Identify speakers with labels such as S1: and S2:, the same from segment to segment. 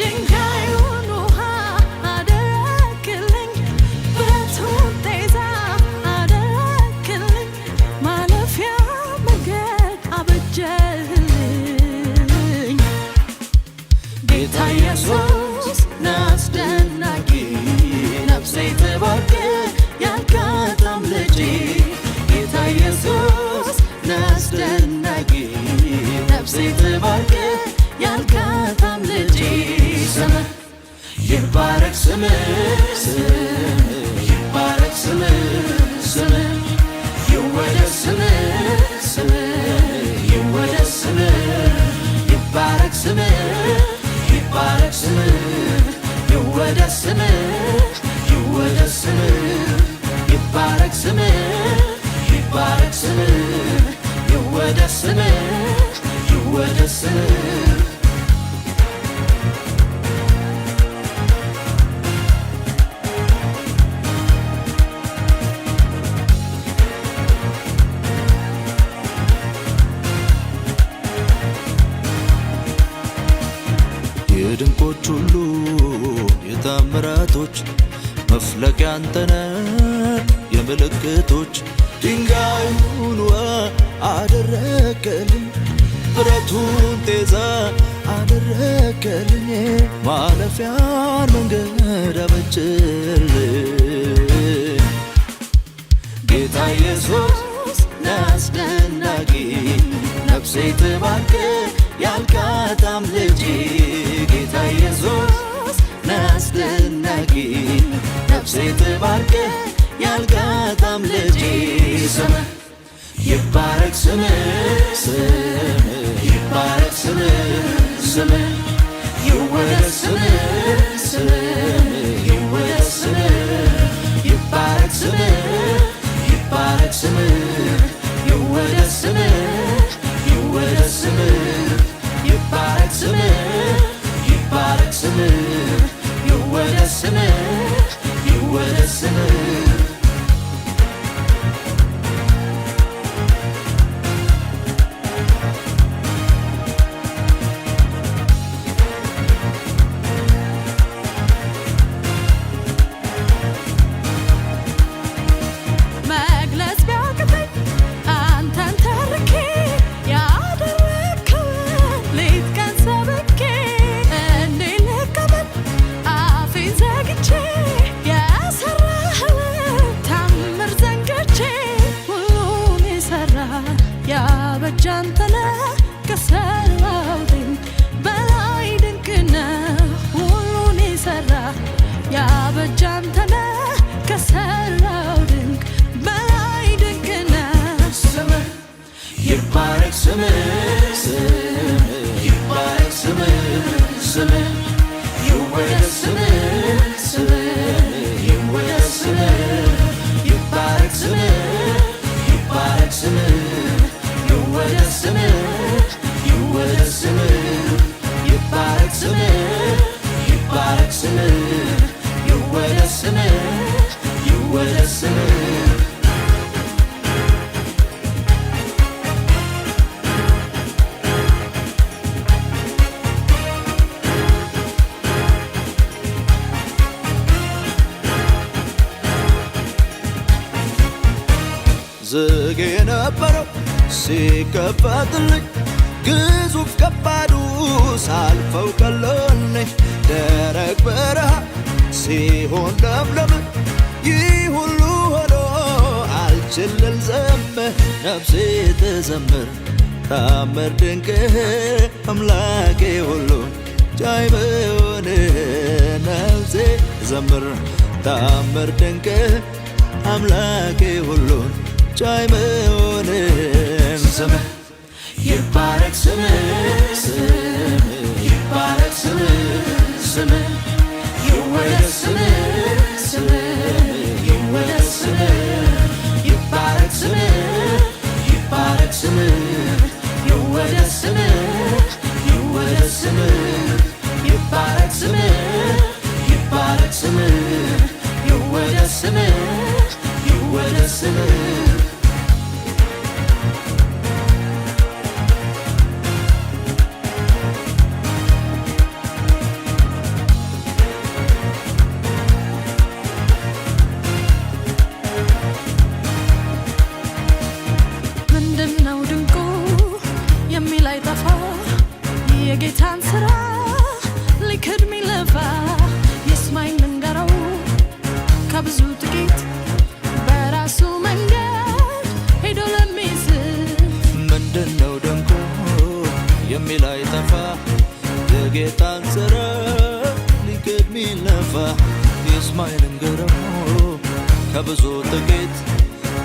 S1: ድንጋዩን ውሃ አደረክልኝ ብረቱን ጤዛ አደረክልኝ ማለፊያ መንገድ አበጀህልኝ ጌታ ኢየሱስ ናስደናቂ ነፍሴ ትባርክ ያልካት አምልጬ ጌታ ኢየሱስ ናስደናቂ ነፍሴ ትባርክ ያልካት አምልጬ ስምህ ይባረክ ስምህ ይባረክ ስምህ ይወደስ ስምህ ይወደስ ስምህ ይባረክ ስምህ ይባረክ ስምህ ይወደስ ስምህ ይወደስ ስምህ ይባረክ ስምህ ይባረክ ስምህ ይወደስ ስምህ ይወደስ ስምህ
S2: የድንቆች ሁሉ የታምራቶች መፍለቂያ አንተነህ የምልክቶች ድንጋዩን ውሃ አደረክልኝ ብረቱን ጤዛ አደረክልኝ ማለፊያን መንገድ አበጀህልኝ ጌታ ኢየሱስ ናስደናቂ ነፍሴ ትባርክ ያልካት አምልጬ ጌታ ኢየሱስ ናስደናቂ ነፍሴ ትባርክ ያልካት አምልጬ ስምህ ይባረክ ስምህ ይባረክ ስምህ ይወደስ ስምህ ይወደስ ስምህ ይባረክ ስምህ ይባረክ ስምህ ይወደስ ስምህ ይወደስ ስምህ ይባረክ ስምህ ይባረክ ስምህ ይወደስ ስምህ ይወደስ ስምህ
S1: መግለጽ ቢያቅተኝ አንተን ተርኬ ያደረግከውን ሌት ቀን ሰብኬ እንዴት ልቀበል አፌን ዘግቼ የሰራኸውን ታምር ዘንግቼ ሁሉን የሰራ ያበጀ አንተ ነህ ከሠራኸው ድንቅ በላይ ድንቅ ነህ ሁሉን የሰራ ያበጀ አንተ ነህ ከሠራኸው ድንቅ በላይ ድንቅ ነህ ስምህ
S2: ይባረክ ስምህ ይባረክ ስምህ ይወደስ ስምህ ይወደስ ስምህ ይባረክ ስምህ ይባረክ ስምህ ይወደስ ስምህ ይወደስ ስምህ ይባረክ ስምህ ይባረክ ስምህ ይወደስ ስምህ ይወደስ ስምህ ዝግ የነበረው ሲከፈትልኝ ግዙፍ ከባዱ ሳልፈው ቀለልኝ ደረቅ በረሃ ሲሆን ለምለም ይህ ሁሉ ሆኖ አልችል ልዘምር ነፍሴ ትዘምር ታምር ድንቅህ አምላኬ ሁሉ ቻይ በሆንህ ነፍሴ ትዘምር ታምር ድንቅህ አምላኬ ሁሉ ቻይ በሆንህ ስምህ ይባረክ ስምህ ይባረክ ስምህ ይወደስ ስምህ ይወደስ ስምህ ይባረክ ስምህ ይወደስ ስምህ ይወደስ ስምህ ይባረክ ስምህ ይወደስ ስምህ ይወደስ ስምህ ጠፋ የእስማኤልን ገረሞ ከብዙ ጥቂት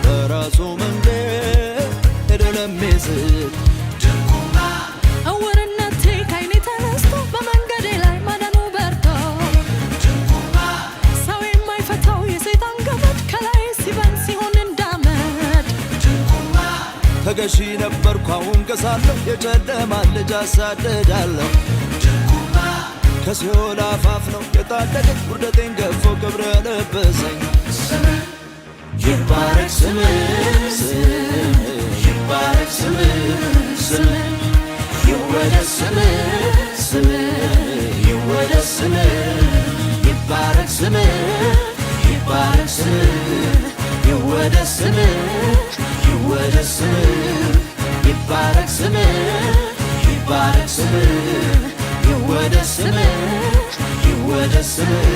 S2: በራሱ መንገድ ሄደ ለሚዝት
S1: እውርነቴ ከዓይኔ ተነስቶ በመንገዴ ላይ ማዳኑ በርቶ ሰው የማይፈታው የሰይጣን ገመድ ከላይ ሲበን ሲሆን እንዳመድ
S2: ተገዢ ነበርኩ አሁን ገዛለሁ የጨለማ ልጅ አሳድዳለሁ ከሲኦል አፋፍ ነው የታደገኝ ውርደቴን ገፎ ክብር ለበሰኝ ይባረክ ስምህ ይባረክ ስምህ ይወደስ ስምህ ይወደስ ስምህ ይባረክ ስምህ ይባረክ ስምህ ይወደስ ስምህ ይወደስ ስምህ ይባረክ ስምህ ይባረክ ስምህ ይወደስ ስምህ ይወደስ ስምህ